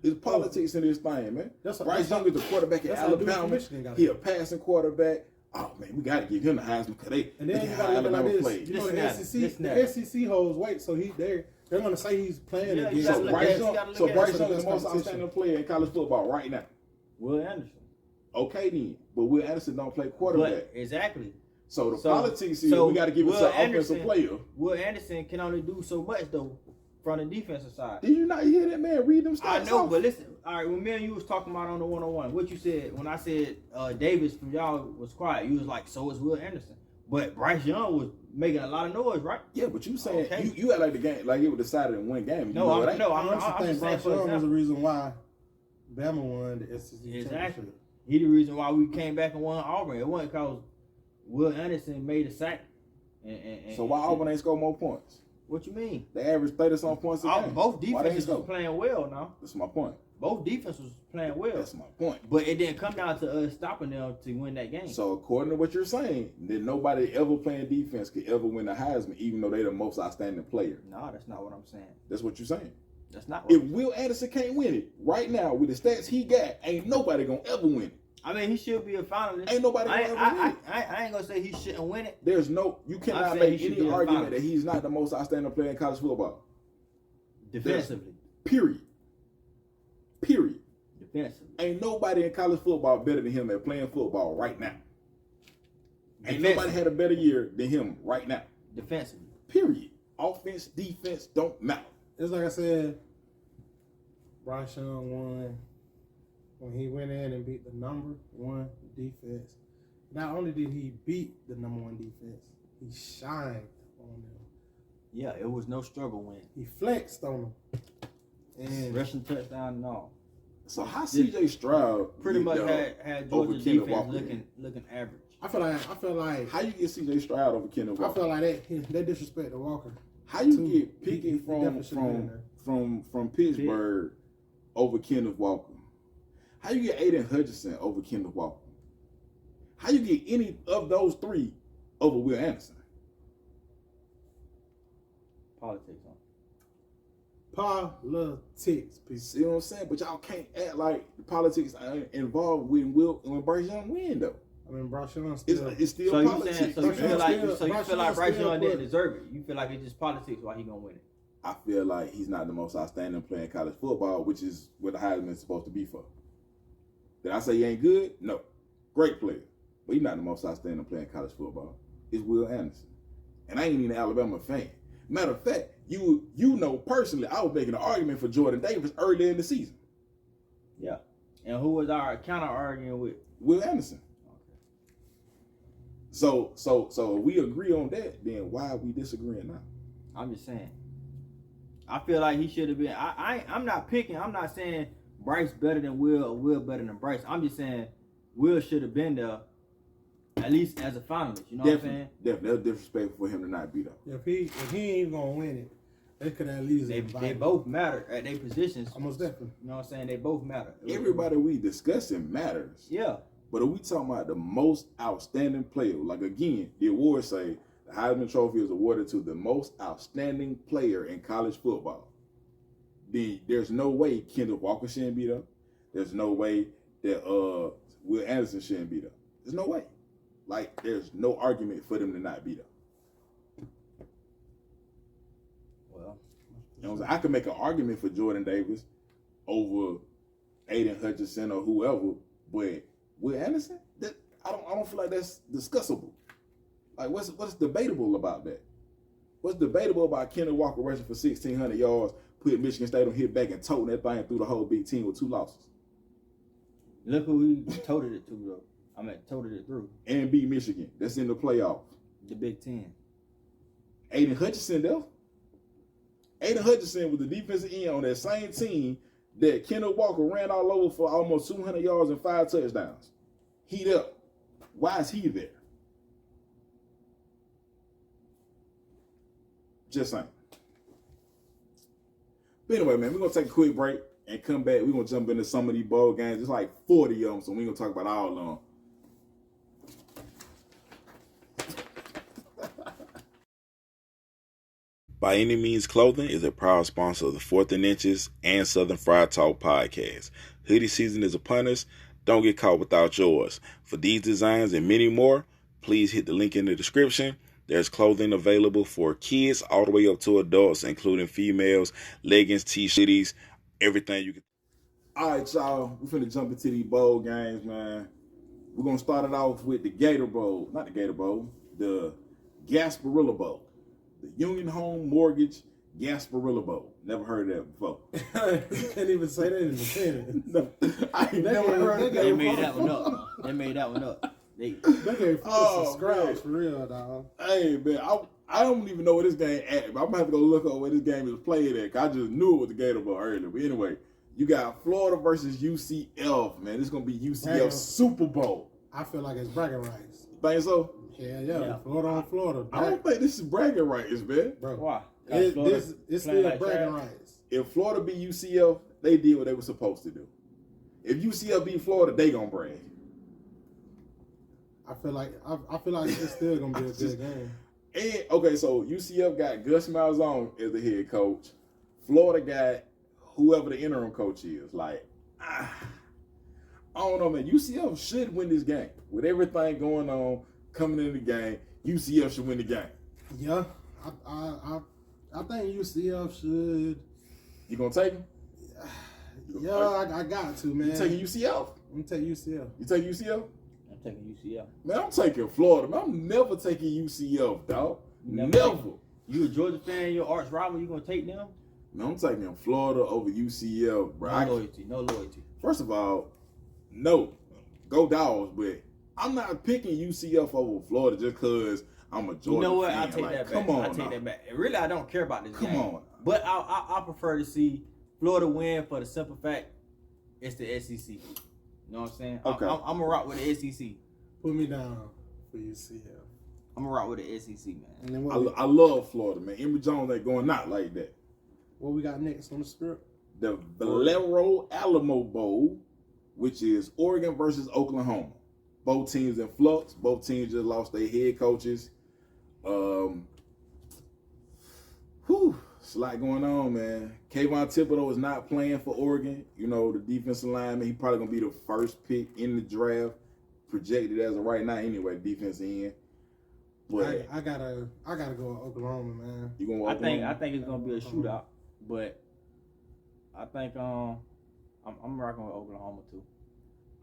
There's politics in this thing, man. Bryce Young is the quarterback at Alabama. He a passing quarterback. Oh man, we gotta give him the Heisman because they how Alabama played. You know the SEC holds weight, so they're gonna say he's playing against. So Bryce Young is the most outstanding player in college football right now. Will Anderson. Okay then, but Will Anderson don't play quarterback. Exactly. So politics is we got to give it to an offensive player. Will Anderson can only do so much though from the defensive side. Did you not hear that man read them stats? I know, but listen. All right, when me and you was talking about on the 101, what you said when I said Davis from y'all was quiet, you was like, so is Will Anderson. But Bryce Young was making a lot of noise, right? Yeah, but you saying you act like the game, like it was decided in one game. I'm just saying Bryce Young was the reason why Bama won the SEC championship. He the reason why we came back and won Auburn. It wasn't because Will Anderson made a sack. So why Auburn ain't score more points? What you mean? They averaged 30-some points a game. Both defenses was playing well now. That's my point. Both defenses was playing well. That's my point. But it didn't come down to us stopping them to win that game. So according to what you're saying, that nobody ever playing defense could ever win a Heisman, even though they're the most outstanding player. No, that's not what I'm saying. That's what you're saying. That's not what if Will Anderson can't win it right now with the stats he got, ain't nobody gonna ever win it. I mean, he should be a finalist. Ain't nobody gonna ever win it. I ain't gonna say he shouldn't win it. You cannot make any argument that he's not the most outstanding player in college football. Defensively. Period. Defensively. Ain't nobody in college football better than him at playing football right now. Ain't nobody had a better year than him right now. Defensively. Period. Offense, defense don't matter. It's like I said, Bryce Young won when he went in and beat the #1 defense. Not only did he beat the #1 defense, he shined on them. Yeah, it was no struggle win. He flexed on them. And rushing touchdown and all. So how CJ Stroud pretty much had Georgia defense looking average. I feel like how you get CJ Stroud over Kenneth Walker? I feel like that disrespect to Walker. How you get Pickett from Pittsburgh over Kenneth Walker? How you get Aiden Hutchinson over Kenneth Walker? How you get any of those three over Will Anderson? Politics, huh? Politics, people. See what I'm saying? But y'all can't act like the politics are involved when Bryce Young win, though. I mean, Bryce Young it's still politics. So you feel like Bryce Young didn't deserve it? You feel like it's just politics why he gonna win it? I feel like he's not the most outstanding player in college football, which is what the Heisman is supposed to be for. Did I say he ain't good? No. Great player. But he's not the most outstanding player in college football. It's Will Anderson. And I ain't even an Alabama fan. Matter of fact, you know personally, I was making an argument for Jordan Davis earlier in the season. Yeah. And who was our counter arguing with? Will Anderson. So if we agree on that, then why are we disagreeing now? I'm just saying. I feel like he should have been. I'm not picking. I'm not saying Bryce better than Will or Will better than Bryce. I'm just saying Will should have been there at least as a finalist. You know what I'm saying? Definitely. That's disrespectful for him to not be there. If he ain't gonna win it, they could at least. They both matter at their positions. Almost definitely. You know what I'm saying? They both matter. Everybody we discussing matters. Yeah. But if we talking about the most outstanding player, like again, the awards say the Heisman Trophy is awarded to the most outstanding player in college football. Then there's no way Kendall Walker shouldn't be there. There's no way that Will Anderson shouldn't be there. There's no way. Like, there's no argument for them to not be there. Well, you know what I'm saying? I could make an argument for Jordan Davis over Aiden Hutchinson or whoever, but Will Anderson, that I don't feel like that's discussable. Like, what's debatable about that? What's debatable about Kendall Walker rushing for 1,600 yards, putting Michigan State on hit back and toting that thing through the whole Big Ten with 2 losses? Look who he toted it to, though. Toted it through. And beat Michigan. That's in the playoff. The Big Ten. Aiden Hutchinson, though. Aiden Hutchinson was the defensive end on that same team that Kendall Walker ran all over for almost 200 yards and 5 touchdowns. Heat up. Why is he there? Just saying. But anyway, man, we're going to take a quick break and come back. We're going to jump into some of these bowl games. There's like 40 of them, so we're going to talk about all of them. By Any Means Clothing is a proud sponsor of the 4th and Inches and Southern Fried Talk podcast. Hoodie season is upon us. Don't get caught without yours. For these designs and many more, please hit the link in the description. There's clothing available for kids all the way up to adults, including females, leggings, t-shirts, everything you can. All right, y'all. We're finna jump into these bowl games, man. We're going to start it off with the Gator Bowl. Not the Gator Bowl. The Gasparilla Bowl. The Union Home Mortgage Gasparilla Bowl. Never heard of that before. You can't even say that in the sentence. No, I ain't never heard of that. They made that one up. They made that one up. They gave some scraps for real, dog. Hey, man, I don't even know where this game at. I'm going to have to go look up where this game is played at. I just knew it was the Gator Bowl earlier. But anyway, you got Florida versus UCF, man. This is going to be UCF Super Bowl. I feel like it's bragging rights. Think so? Yeah. Florida on Florida. I don't think this is bragging rights, man. Bro. Why? It's still like bragging rights. If Florida beat UCF, they did what they were supposed to do. If UCF beat Florida, they gonna brag. I feel like it's still gonna be a good game. And okay, so UCF got Gus Malzahn as the head coach. Florida got whoever the interim coach is. Like, I don't know, man. UCF should win this game with everything going on coming into the game. UCF should win the game. Yeah, I think UCF should. You gonna take him? Yeah, I got to, man. You taking UCF? I'm taking UCF. You taking UCF? I'm taking UCF. Man, I'm taking Florida. Man, I'm never taking UCF, dog. Never. You a Georgia fan, your arch rival, you gonna take them? Man, I'm taking Florida over UCF, bro. No loyalty. First of all, no. Go Dogs, but I'm not picking UCF over Florida just because I'm a Georgia fan. You know what? Fan. I'll take that back. I'll take that back. Really, I don't care about this game. Come on. But I prefer to see Florida win for the simple fact it's the SEC. You know what I'm saying? Okay. I'm going to rock with the SEC. Put me down for UCF. I'm going to rock with the SEC, man. And then I love Florida, man. Emory Jones ain't going out like that. What we got next on the script? The Valero Alamo Bowl, which is Oregon versus Oklahoma. Both teams in flux. Both teams just lost their head coaches. It's a lot going on, man. Kayvon Thibodeau is not playing for Oregon. You know, the defensive lineman. He probably gonna be the first pick in the draft, projected as of right now. Anyway, defensive end. But I gotta go with Oklahoma, man. You going? I think it's gonna be a shootout, but I think I'm rocking with Oklahoma too.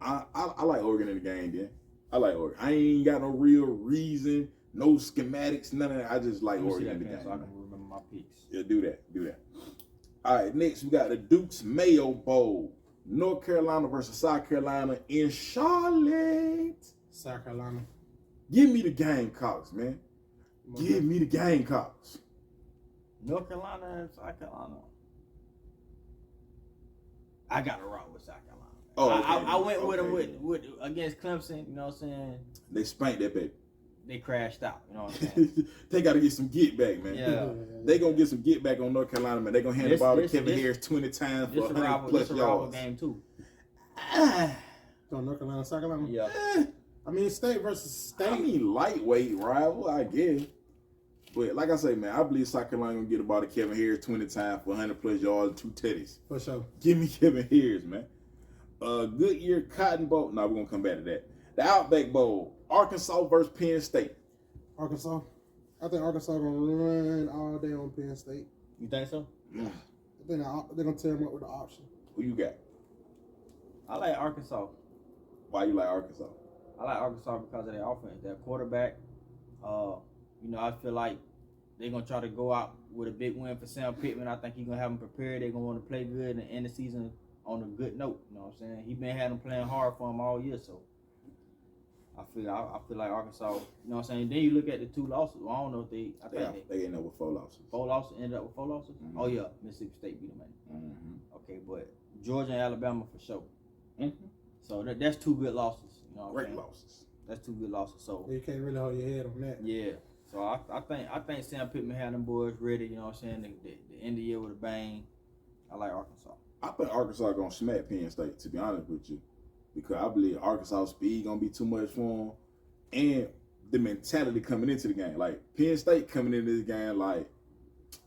I like Oregon in the game, then. I like Oregon. I ain't got no real reason, no schematics, none of that. I just like Oregon in the game. So I can remember my picks. Yeah, do that. All right, next we got the Duke's Mayo Bowl. North Carolina versus South Carolina in Charlotte. South Carolina. Give me the Gamecocks, man. Give me the Gamecocks. North Carolina and South Carolina. I got to rock with South Carolina. Oh, okay. I went with them with against Clemson. You know what I'm saying? They spanked that baby. They crashed out. You know what I'm saying? They got to get some get back, man. Yeah. They gonna get some get back on North Carolina, man. They gonna hand the ball to Kevin Harris 20 times for 100 plus yards. Game too. So North Carolina, South Carolina. Yeah. I mean, state versus state. I mean, lightweight rival, I guess. But like I say, man, I believe South Carolina gonna get the ball to Kevin Harris 20 times for 100 plus yards and 2 teddies. For sure. Give me Kevin Harris, man. Goodyear Cotton Bowl. No, we're gonna come back to that. The Outback Bowl. Arkansas versus Penn State. Arkansas. I think Arkansas gonna run all day on Penn State. You think so? Mm. I think they're gonna tear them up with the option. Who you got? I like Arkansas. Why you like Arkansas? I like Arkansas because of their offense, their quarterback. You know, I feel like they're gonna try to go out with a big win for Sam Pittman. I think he's gonna have them prepared. They're gonna want to play good and end the season on a good note. You know what I'm saying? He been having them playing hard for him all year, so I feel like Arkansas. You know what I'm saying? Then you look at the 2 losses. Well, I don't know if they. I think they ended up with 4 losses. 4 losses ended up with 4 losses. Mm-hmm. Oh yeah, Mississippi State beat them. Mm-hmm. Okay, but Georgia and Alabama for sure. Mm-hmm. So that's 2 good losses. You know what I'm Great saying? losses. That's 2 good losses. So You can't really hold your head on that. yeah. So I think Sam Pittman had them boys ready. You know what I'm saying? The end of the year with a bang. I like Arkansas. I think Arkansas gonna smack Penn State, to be honest with you, because I believe Arkansas speed gonna be too much for them, and the mentality coming into the game. Like Penn State coming into this game, like,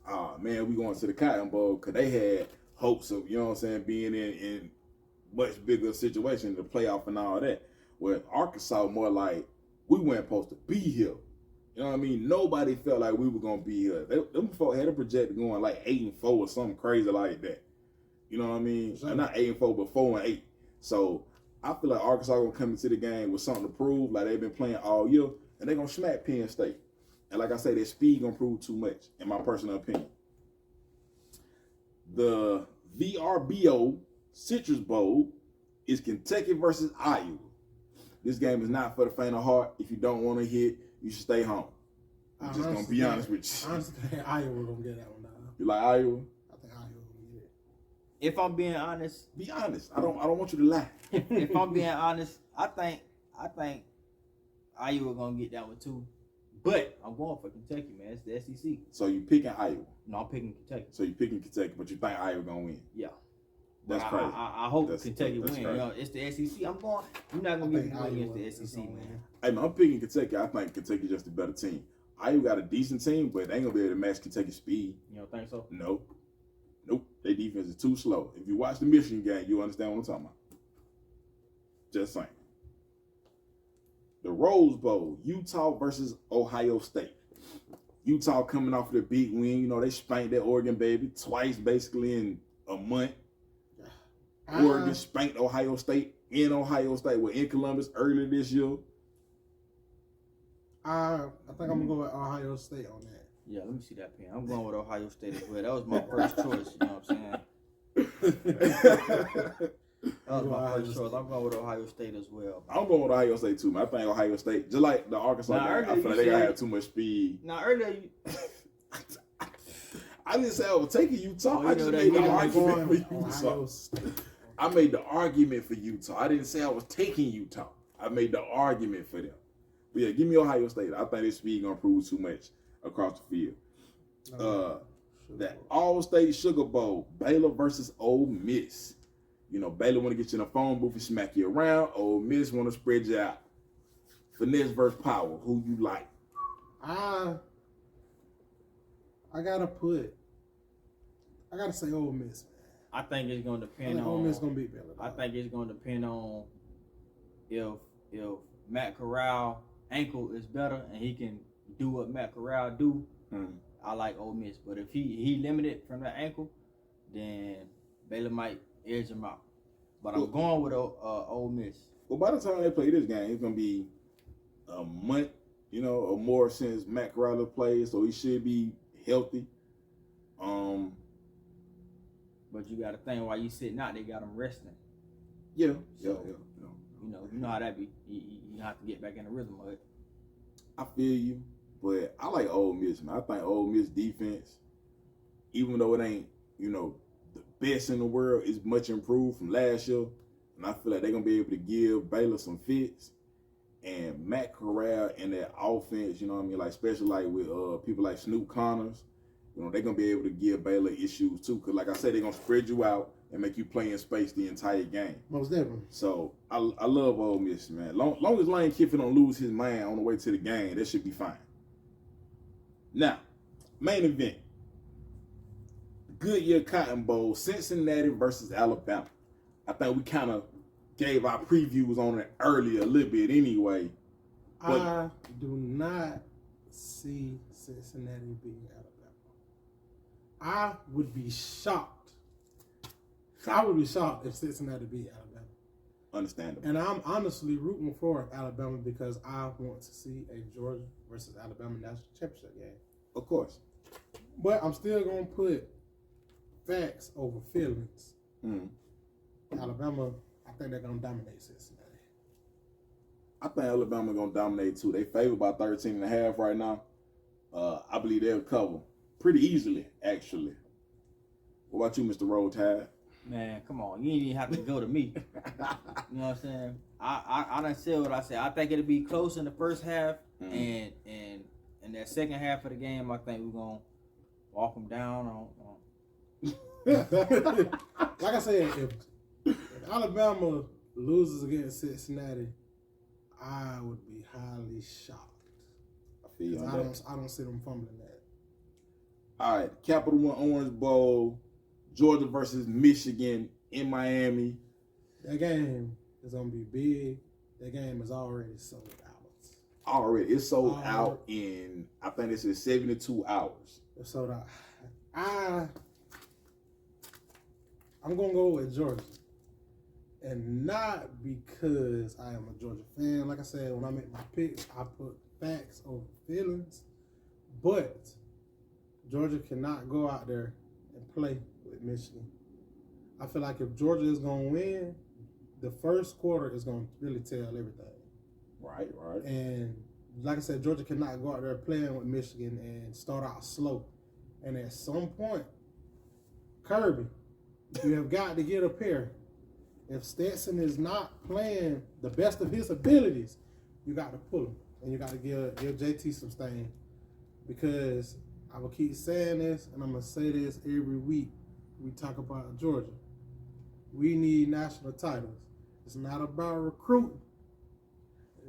oh man, we going to the Cotton Bowl because they had hopes of, you know what I'm saying, being in much bigger situation, the playoff and all that. Where Arkansas more like we weren't supposed to be here. You know what I mean? Nobody felt like we were gonna be here. Them folks had a projected going like 8-4 or something crazy like that. You know what I mean? Sure. Not 8-4, but 4-8. So I feel like Arkansas gonna come into the game with something to prove, like they've been playing all year, and they're gonna smack Penn State. And like I say, their speed gonna prove too much, in my personal opinion. The VRBO Citrus Bowl is Kentucky versus Iowa. This game is not for the faint of heart. If you don't want to hit, you should stay home. I'm just gonna be honest with you. Honestly, I think Iowa gonna get that one down. You like Iowa? I think Iowa gonna get it. If I'm being honest, Be honest. I don't want you to lie. if I'm being honest, I think Iowa gonna get that one too. But I'm going for Kentucky, man. It's the SEC. So you picking Iowa. No, I'm picking Kentucky. So you picking Kentucky, but you think Iowa gonna win. Yeah. That's crazy. I hope That's Kentucky win. crazy. You know, it's the SEC. I'm not gonna be going against the SEC, man. Hey man, I'm picking Kentucky. I think Kentucky's just a better team. Iowa got a decent team, but they ain't gonna be able to match Kentucky's speed. You don't think so? No. Nope. Their defense is too slow. If you watch the Michigan game, you understand what I'm talking about. Just saying. The Rose Bowl, Utah versus Ohio State. Utah coming off the big win. You know, they spanked that Oregon baby twice basically in a month. Oregon spanked Ohio State in Ohio State. We're in Columbus earlier this year. I think I'm gonna go with Ohio State on that. Yeah, let me see that pen. I'm going with Ohio State as well. That was my first choice. You know what I'm saying? That was my first choice. I'm going with Ohio State as well. I'm going with Ohio State too, man. I think Ohio State, just like the Arkansas game, I feel like they gotta have too much speed. Now earlier, you, I didn't say I was taking Utah. Oh, I just made the argument for Utah. State. I made the argument for Utah. I didn't say I was taking Utah. I made the argument for them. But yeah, give me Ohio State. I think this speed gonna prove too much across the field. That All-State Sugar Bowl, Baylor versus Ole Miss. You know, Baylor want to get you in a phone booth and smack you around. Ole Miss want to spread you out. Finesse versus power. Who you like? I gotta say Ole Miss. I think it's going to depend on. Ole Miss gonna beat Baylor. I think it's going to depend on if Matt Corral ankle is better and he can do what Matt Corral do. I like Ole Miss, but if he limited from that ankle, then Baylor might edge him out. But I'm going with Ole Miss. Well, by the time they play this game, it's gonna be a month, you know, or more since Matt Corral played, so he should be healthy. But you got to think while you sitting out, they got him resting. Yeah. You know how that be. You have to get back in the rhythm of it. I feel you, but I like Ole Miss, man. I think Ole Miss defense, even though it ain't, the best in the world, is much improved from last year. And I feel like they're going to be able to give Baylor some fits. And Matt Corral and that offense, like especially like with people like Snoop Connors, they're going to be able to give Baylor issues too. Because like I said, they're going to spread you out and make you play in space the entire game. Most definitely. So I love Ole Miss, man. Long as Lane Kiffin don't lose his mind on the way to the game, that should be fine. Now, main event. Goodyear Cotton Bowl, Cincinnati versus Alabama. I think we kind of gave our previews on it earlier a little bit anyway. But I do not see Cincinnati beating Alabama. I would be shocked. I would be shocked if Cincinnati beat Alabama. Understandable. And I'm honestly rooting for Alabama because I want to see a Georgia versus Alabama national championship game. Of course. But I'm still going to put facts over feelings. Alabama, I think they're going to dominate Cincinnati. I think Alabama going to dominate too. They favored by 13.5 right now. I believe they'll cover pretty easily, actually. What about you, Mr. Roll Tide? Man, come on. You ain't even have to go to me. You know what I'm saying? I done said what I said. I think it'll be close in the first half, and in that second half of the game, I think we're going to walk them down on like I said, if Alabama loses against Cincinnati, I would be highly shocked. I don't see them fumbling that. All right, Capital One Orange Bowl, Georgia versus Michigan in Miami. That game is going to be big. That game is already sold out. Already. It's sold out in, I think this is 72 hours. It's sold out. I'm going to go with Georgia. And not because I am a Georgia fan. Like I said, when I make my picks, I put facts over feelings. But Georgia cannot go out there and play with Michigan. I feel like if Georgia is going to win, the first quarter is going to really tell everything. Right. And like I said, Georgia cannot go out there playing with Michigan and start out slow. And at some point, Kirby, you have got to get a pair. If Stetson is not playing the best of his abilities, you got to pull him. And you got to give JT some stain. Because I will keep saying this, and I'm going to say this every week we talk about Georgia. We need national titles. It's not about recruiting.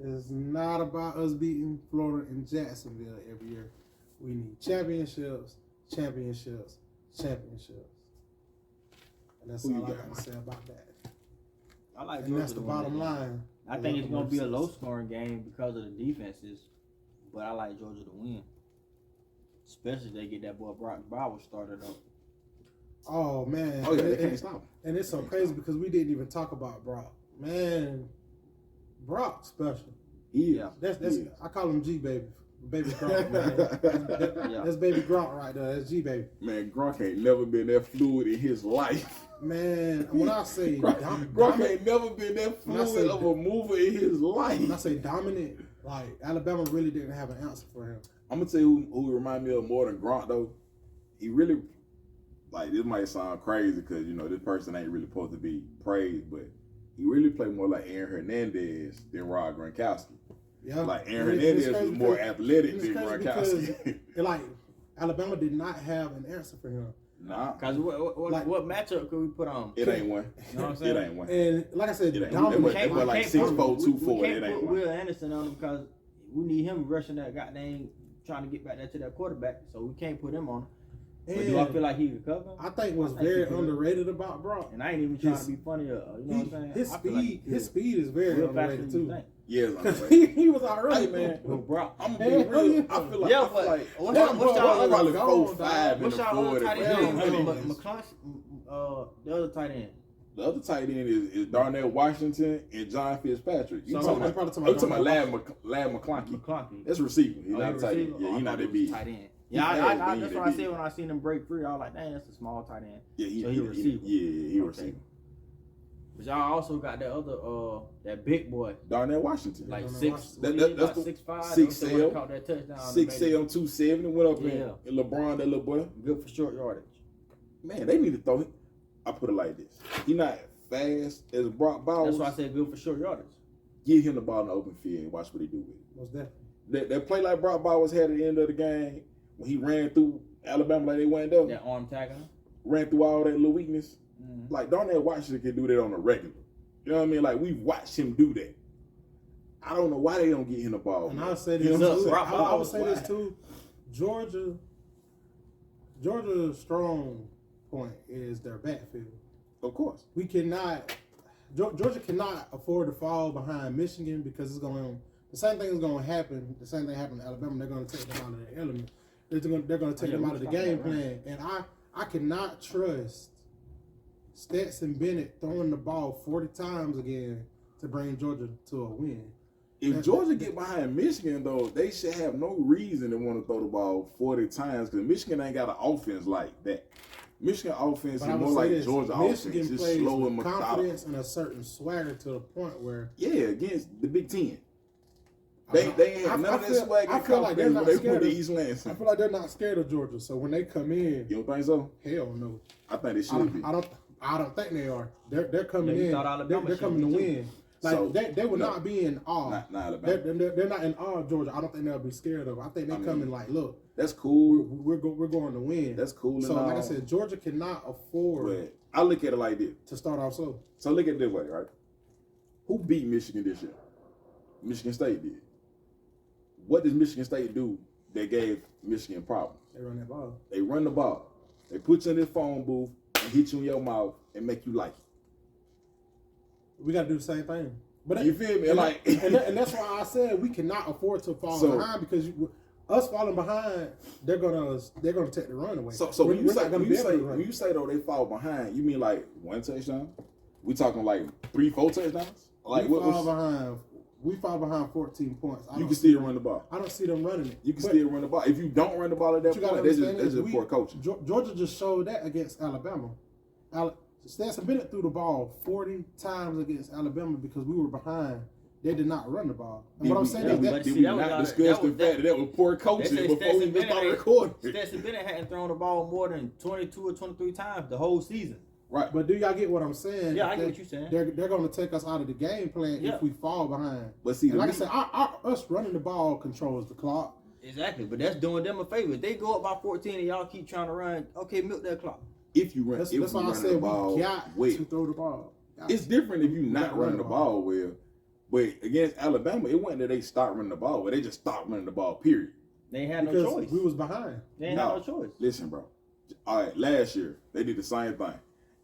It's not about us beating Florida and Jacksonville every year. We need championships. And that's all I got to say about that. I like and Georgia that's the bottom line. I think it's going to be a low-scoring game because of the defenses, but I like Georgia to win. Especially if they get that boy Brock Bowers started up. Oh, man. Oh, yeah, they can't stop him. And it's so crazy because we didn't even talk about Brock. Man, Brock special. Yeah. That's I call him G baby. Baby Gronk, man. That's baby Gronk right there. That's G baby. Man, Gronk ain't never been that fluid in his life. Man, when I say Gronk ain't never been that fluid of a mover in his life. When I say dominant, like Alabama really didn't have an answer for him. I'm gonna tell you who remind me of more than Gronk though. He really, like, this might sound crazy because this person ain't really supposed to be praised, but he really played more like Aaron Hernandez than Rob Gronkowski. Yeah, like Aaron Hernandez was more athletic than Gronkowski. Like Alabama did not have an answer for him. Nah, because what matchup could we put on? It ain't one. You know what I'm saying? It ain't one. And like I said, dominant. They were like 6'4", 240. It ain't one. Will Anderson on him because we need him rushing that goddamn, trying to get back there to that quarterback. So we can't put him on him. But do I feel like he could cover? I think what's very underrated about Brock. And I ain't even trying to be funny. You know what I'm saying? His speed is very underrated too. Yeah, he was out early, man. With Brock, I'm gonna be real. I feel like what's probably 4'5" in the 40. The other tight end. The other tight end is Darnell Washington and John Fitzpatrick. You talking about Lad McClunky. That's receiver. He's not tight end. Yeah, he's not that big. Tight end. Yeah, that's what I said when I seen him break free. I was like, dang, that's a small tight end. Yeah, he receiver. Yeah, he receiver. But y'all also got that other that big boy, Darnell Washington. like Darnell 6, Washington. that's 6'5", 6'7", caught that touchdown. 6'7", 270, went up Yeah. in LeBron, that little boy. Good for short yardage. Man, they need to throw him. I put it like this. He not fast as Brock Bowers. That's why I said good for short yardage. Give him the ball in the open field and watch what he do with it. Most definitely. That play like Brock Bowers had at the end of the game when he ran through Alabama like they went up. That arm tackling. Ran through all that little weakness. Mm-hmm. Like Darnell Washington can do that on a regular. You know what I mean? Like we've watched him do that. I don't know why they don't get him the ball. And man. I'll say this You know too. what I'm saying? I would say this Why? too. Georgia's strong point is their backfield. Of course. We cannot. Georgia cannot afford to fall behind Michigan because it's going. The same thing is going to happen. The same thing happened to Alabama. They're going to take them out of their element. They're going to take them out of the game plan. And I cannot trust Stetson Bennett throwing the ball 40 times again to bring Georgia to a win. If Georgia get behind Michigan, though, they should have no reason to want to throw the ball 40 times because Michigan ain't got an offense like that. Michigan offense is more like Georgia Michigan offense. It's plays slow and with methodical. confidence and a certain swagger to the point where Yeah, against the Big Ten. They ain't have none of that swag and confidence when they put the East Lansing. I feel like they're not scared of Georgia. So when they come in, You don't think so? hell no. I think they should be. I don't think they are. They're coming Yeah, you in. thought Alabama They're coming to should be win. Like So, they will no. not be in awe. Not Alabama. They're not in awe of Georgia. I don't think they'll be scared of. I think they're coming like, look, That's cool. we're going to win. That's cool. So and like I all, said, Georgia cannot afford but I look at it like this. to start off slow. So look at it this way, right? Who beat Michigan this year? Michigan State did. What does Michigan State do that gave Michigan problems? They run that ball. They run the ball. They put you in this phone booth and hit you in your mouth and make you like it. We got to do the same thing. But You feel me? And, Like, and that's why I said we cannot afford to fall behind because us falling behind, they're gonna take the run away. So We're when you not gonna be able to run. when you say though they fall behind, you mean like one touchdown? We talking like 3-4 touchdowns? Like we fall behind 14 points. You can still run the ball. I don't see them running it. You can still run the ball. If you don't run the ball at that point, that's just poor coaching. Georgia just showed that against Alabama. Stetson Bennett threw the ball 40 times against Alabama because we were behind. They did not run the ball. And what I'm saying is that did we not discuss the fact that was poor coaching before we even started recording? Stetson Bennett hadn't thrown the ball more than 22 or 23 times the whole season. Right. But do y'all get what I'm saying? Yeah, I get what you're saying. They're going to take us out of the game plan if we fall behind. But see, and like I said, us running the ball controls the clock. Exactly, but that's doing them a favor. If they go up by 14 and y'all keep trying to run, okay, milk that clock. If you run, That's if why you I run said the ball we got well, to throw the ball. it's different if you're not running the ball well. But against Alabama, it wasn't that they stopped running the ball, but they just stopped running the ball, period. They had no Because choice. we was behind. They ain't had no choice. Listen, bro. All right, last year, they did the same thing.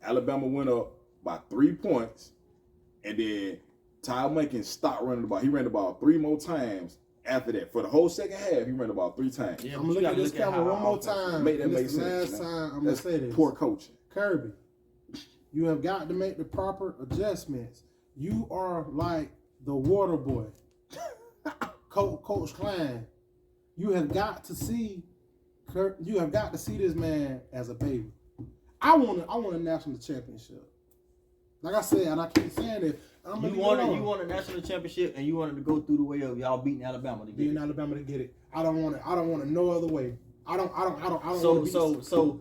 Alabama went up by 3 points, and then Ty Lincoln stopped running the ball. He ran the ball 3 more times after that. For the whole second half, he ran the ball 3 times. Yeah, I'm going to look at this camera one more time. Make that and make this is the sense. last Man. time I'm going to say this. Poor coaching. Kirby, you have got to make the proper adjustments. You are like the water boy. Coach Klein. You have got to see this man as a baby. I want a national championship. Like I said, and I keep saying it. You want a national championship, and you wanted to go through the way of y'all beating Alabama to get beating Alabama to get it. I don't want it. I don't want it no other way. I don't. So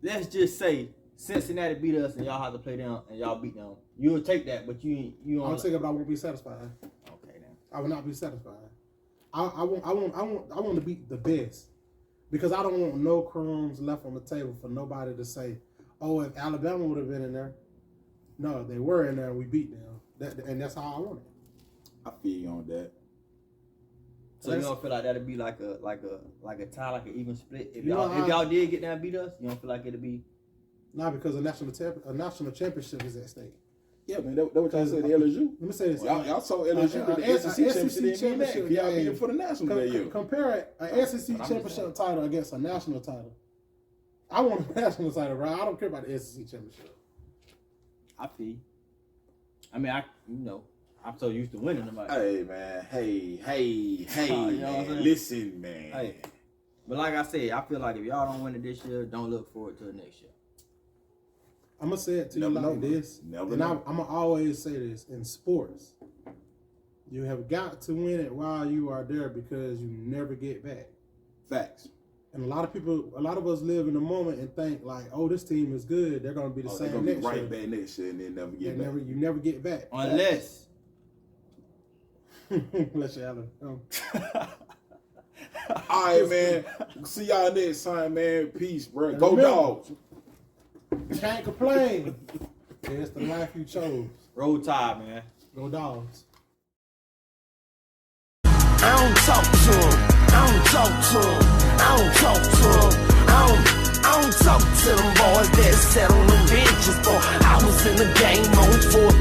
let's just say Cincinnati beat us, and y'all have to play them, and y'all beat them. You'll take that, but you I'll take it, but I won't be satisfied. Okay, then. I will not be satisfied. I want to be the best because I don't want no crumbs left on the table for nobody to say, oh, if Alabama would have been in there. No, they were in there and we beat them. And that's how I want it. I feel you on that. So you don't feel like that'd be like a tie, like an even split? If You know y'all did get down and beat us, you don't feel like it'd be? Not because a national championship is at stake. Yeah, man, that what y'all said to LSU. Let me say this. Y'all told LSU that the SEC championship y'all beat them for the national that year. Compare an SEC championship title against a national title. I want a national title, right? I don't care about the SEC championship. I feel. I mean, I'm so used to winning them. Hey, man. Hey, you know what I'm saying? Listen, man. Hey. But like I said, I feel like if y'all don't win it this year, don't look forward to it next year. I'm gonna say it to you like this, and I'm gonna always say this in sports. You have got to win it while you are there because you never get back. Facts. And a lot of us live in the moment and think like, oh, this team is good. They're gonna be the same next year. Back next year and then never get back. You never get back. Unless you have All right, man. See y'all next time, man. Peace, bro. Go Dogs. Can't complain. It's the life you chose. Roll Tide, man. Go Dogs. I don't talk to him. I don't talk to him. I don't talk to him. I don't talk to them boys that sat on the benches, boy. I was in the game on 4th